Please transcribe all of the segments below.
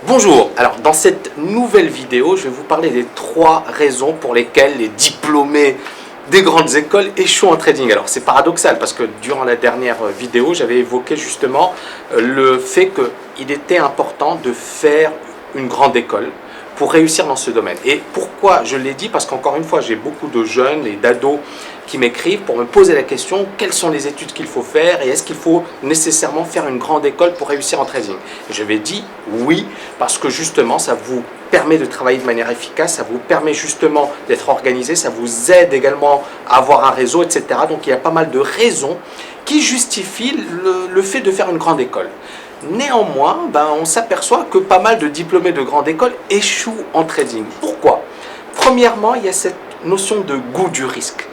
Bonjour, alors dans cette nouvelle vidéo, je vais vous parler des 3 raisons pour lesquelles les diplômés des grandes écoles échouent en trading. Alors c'est paradoxal parce que durant la dernière vidéo, j'avais évoqué justement le fait qu'il était important de faire une grande école pour réussir dans ce domaine. Et pourquoi je l'ai dit? Parce qu'encore une fois, j'ai beaucoup de jeunes et d'ados qui m'écrivent pour me poser la question quelles sont les études qu'il faut faire et est-ce qu'il faut nécessairement faire une grande école pour réussir en trading. Et je vais dire oui, parce que justement ça vous permet de travailler de manière efficace, ça vous permet justement d'être organisé, ça vous aide également à avoir un réseau, etc. Donc il y a pas mal de raisons qui justifient le fait de faire une grande école. Néanmoins, on s'aperçoit que pas mal de diplômés de grande école échouent en trading. Pourquoi? Premièrement, il y a cette notion de goût du risque.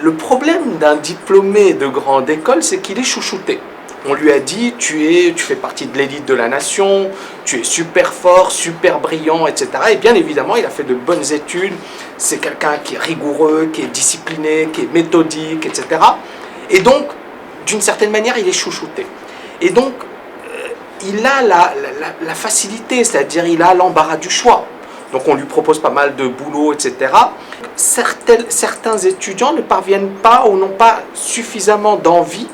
Le problème d'un diplômé de grande école, c'est qu'il est chouchouté. On lui a dit, tu fais partie de l'élite de la nation, tu es super fort, super brillant, etc. Et bien évidemment, il a fait de bonnes études, c'est quelqu'un qui est rigoureux, qui est discipliné, qui est méthodique, etc. Et donc, d'une certaine manière, il est chouchouté. Et donc, il a la facilité, c'est-à-dire il a l'embarras du choix. Donc on lui propose pas mal de boulot, etc. Certains étudiants ne parviennent pas ou n'ont pas suffisamment d'envie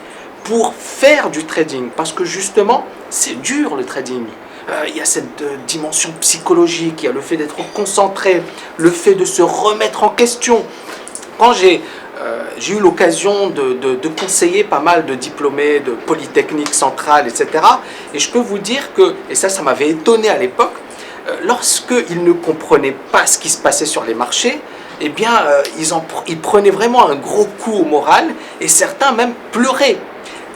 pour faire du trading. Parce que justement, c'est dur le trading. Il y a cette dimension psychologique, il y a le fait d'être concentré, le fait de se remettre en question. Quand j'ai eu l'occasion de conseiller pas mal de diplômés de Polytechnique centrale, etc. Et je peux vous dire que, et ça m'avait étonné à l'époque, lorsqu'ils ne comprenaient pas ce qui se passait sur les marchés, eh bien, ils prenaient vraiment un gros coup au moral et certains même pleuraient.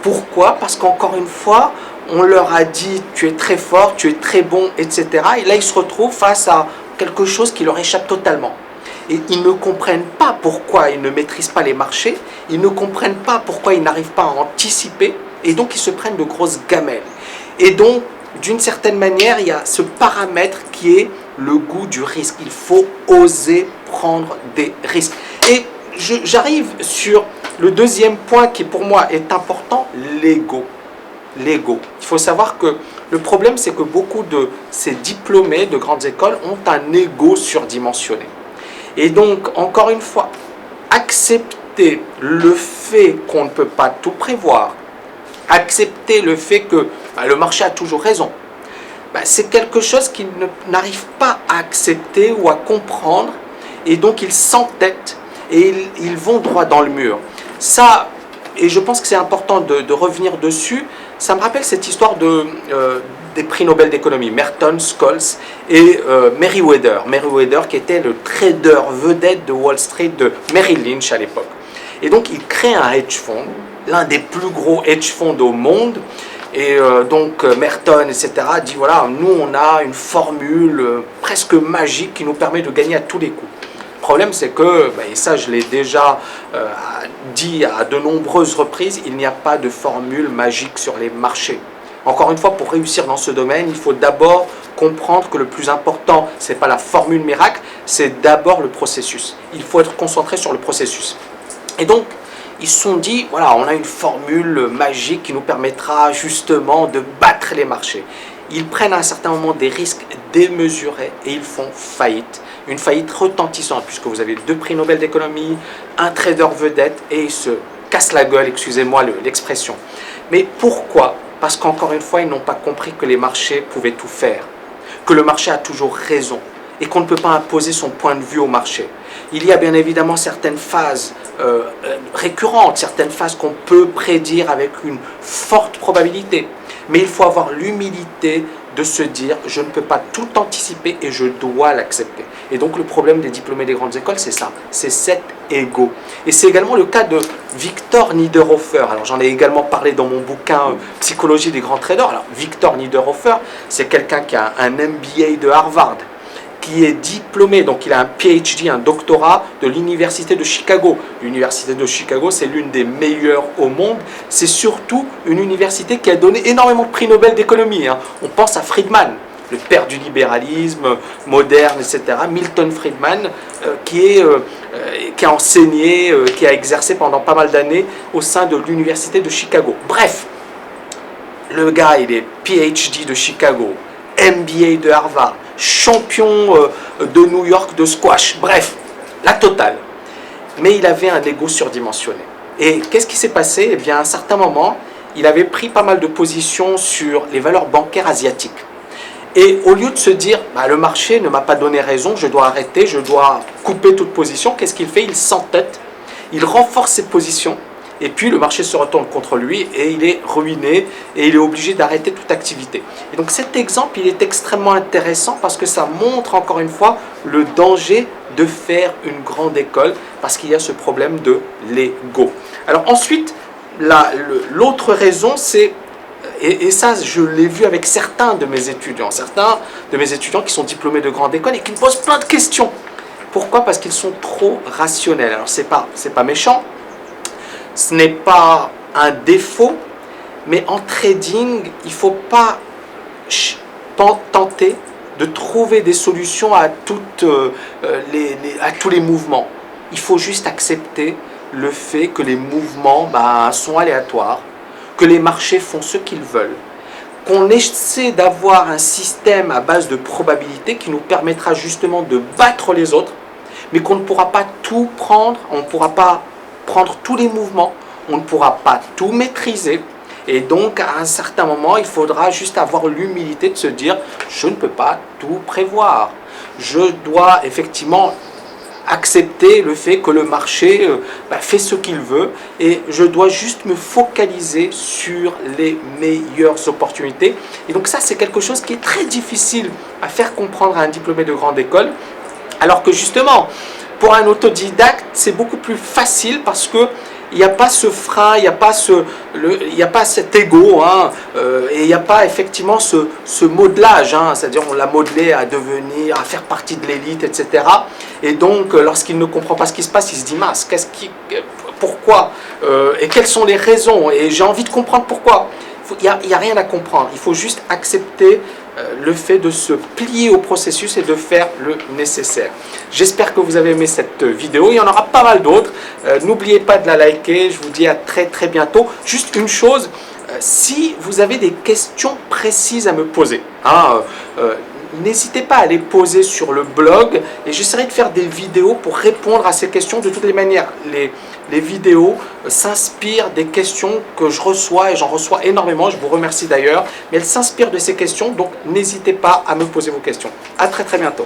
Pourquoi? Parce qu'encore une fois, on leur a dit « tu es très fort, tu es très bon, etc. » Et là, ils se retrouvent face à quelque chose qui leur échappe totalement. Et ils ne comprennent pas pourquoi ils ne maîtrisent pas les marchés, ils ne comprennent pas pourquoi ils n'arrivent pas à anticiper, et donc ils se prennent de grosses gamelles. Et donc, d'une certaine manière, il y a ce paramètre qui est le goût du risque. Il faut oser prendre des risques. Et j'arrive sur le deuxième point qui pour moi est important, l'ego. L'ego. Il faut savoir que le problème, c'est que beaucoup de ces diplômés de grandes écoles ont un ego surdimensionné. Et donc, encore une fois, accepter le fait qu'on ne peut pas tout prévoir, accepter le fait que le marché a toujours raison, c'est quelque chose qu'ils n'arrivent pas à accepter ou à comprendre, et donc ils s'entêtent et ils vont droit dans le mur. Ça, et je pense que c'est important de revenir dessus, ça me rappelle cette histoire des prix Nobel d'économie, Merton, Scholes et Meriwether. Meriwether qui était le trader vedette de Wall Street de Merrill Lynch à l'époque. Et donc il crée un hedge fund, l'un des plus gros hedge funds au monde. Et donc Merton, etc. dit voilà, nous on a une formule presque magique qui nous permet de gagner à tous les coups. Le problème c'est que, et ça je l'ai déjà dit à de nombreuses reprises, il n'y a pas de formule magique sur les marchés. Encore une fois, pour réussir dans ce domaine, il faut d'abord comprendre que le plus important, ce n'est pas la formule miracle, c'est d'abord le processus. Il faut être concentré sur le processus. Et donc, ils se sont dit, voilà, on a une formule magique qui nous permettra justement de battre les marchés. Ils prennent à un certain moment des risques démesurés et ils font faillite. Une faillite retentissante, puisque vous avez 2 prix Nobel d'économie, un trader vedette et ils se cassent la gueule, excusez-moi l'expression. Mais pourquoi? Parce qu'encore une fois, ils n'ont pas compris que les marchés pouvaient tout faire, que le marché a toujours raison et qu'on ne peut pas imposer son point de vue au marché. Il y a bien évidemment certaines phases récurrentes, certaines phases qu'on peut prédire avec une forte probabilité. Mais il faut avoir l'humilité de se dire je ne peux pas tout anticiper et je dois l'accepter. Et donc le problème des diplômés des grandes écoles, c'est ça, c'est cet ego. Et c'est également le cas de Victor Niederhofer. Alors j'en ai également parlé dans mon bouquin Psychologie des grands traders. Alors Victor Niederhofer, c'est quelqu'un qui a un MBA de Harvard, qui est diplômé, donc il a un PhD, un doctorat de l'Université de Chicago. L'Université de Chicago, c'est l'une des meilleures au monde. C'est surtout une université qui a donné énormément de prix Nobel d'économie. On pense à Friedman, le père du libéralisme moderne, etc. Milton Friedman, qui a enseigné, qui a exercé pendant pas mal d'années au sein de l'Université de Chicago. Bref, le gars, il est PhD de Chicago. MBA de Harvard, champion de New York de squash, bref, la totale. Mais il avait un ego surdimensionné. Et qu'est-ce qui s'est passé? Eh bien, à un certain moment, il avait pris pas mal de positions sur les valeurs bancaires asiatiques. Et au lieu de se dire, bah, le marché ne m'a pas donné raison, je dois arrêter, je dois couper toute position, qu'est-ce qu'il fait? Il s'entête, il renforce ses positions, et puis le marché se retourne contre lui, et il est ruiné, et il est obligé d'arrêter toute activité. Et donc cet exemple, il est extrêmement intéressant, parce que ça montre encore une fois le danger de faire une grande école, parce qu'il y a ce problème de l'ego. Alors ensuite, l'autre raison, c'est... Et ça, je l'ai vu avec certains de mes étudiants qui sont diplômés de grande école et qui me posent plein de questions. Pourquoi? Parce qu'ils sont trop rationnels. Alors, c'est pas méchant, ce n'est pas un défaut, mais en trading, il ne faut pas tenter de trouver des solutions à tous les mouvements. Il faut juste accepter le fait que les mouvements sont aléatoires, que les marchés font ce qu'ils veulent, qu'on essaie d'avoir un système à base de probabilité qui nous permettra justement de battre les autres, mais qu'on ne pourra pas tout prendre, on ne pourra pas prendre tous les mouvements, on ne pourra pas tout maîtriser, et donc à un certain moment, il faudra juste avoir l'humilité de se dire « je ne peux pas tout prévoir ». Je dois effectivement accepter le fait que le marché fait ce qu'il veut et je dois juste me focaliser sur les meilleures opportunités. Et donc ça, c'est quelque chose qui est très difficile à faire comprendre à un diplômé de grande école, alors que justement, pour un autodidacte, c'est beaucoup plus facile parce que il n'y a pas ce frein, il n'y a pas cet ego, et il n'y a pas effectivement ce modelage, c'est-à-dire on l'a modelé à devenir, à faire partie de l'élite, etc. Et donc, lorsqu'il ne comprend pas ce qui se passe, il se dit mince, pourquoi et quelles sont les raisons? Et j'ai envie de comprendre pourquoi. Il n'y a rien à comprendre, il faut juste accepter le fait de se plier au processus et de faire le nécessaire. J'espère que vous avez aimé cette vidéo, il y en aura pas mal d'autres. N'oubliez pas de la liker, je vous dis à très bientôt. Juste une chose, si vous avez des questions précises à me poser, n'hésitez pas à les poser sur le blog et j'essaierai de faire des vidéos pour répondre à ces questions. De toutes les manières, les vidéos s'inspirent des questions que je reçois et j'en reçois énormément, je vous remercie d'ailleurs, mais elles s'inspirent de ces questions, donc n'hésitez pas à me poser vos questions. À très bientôt.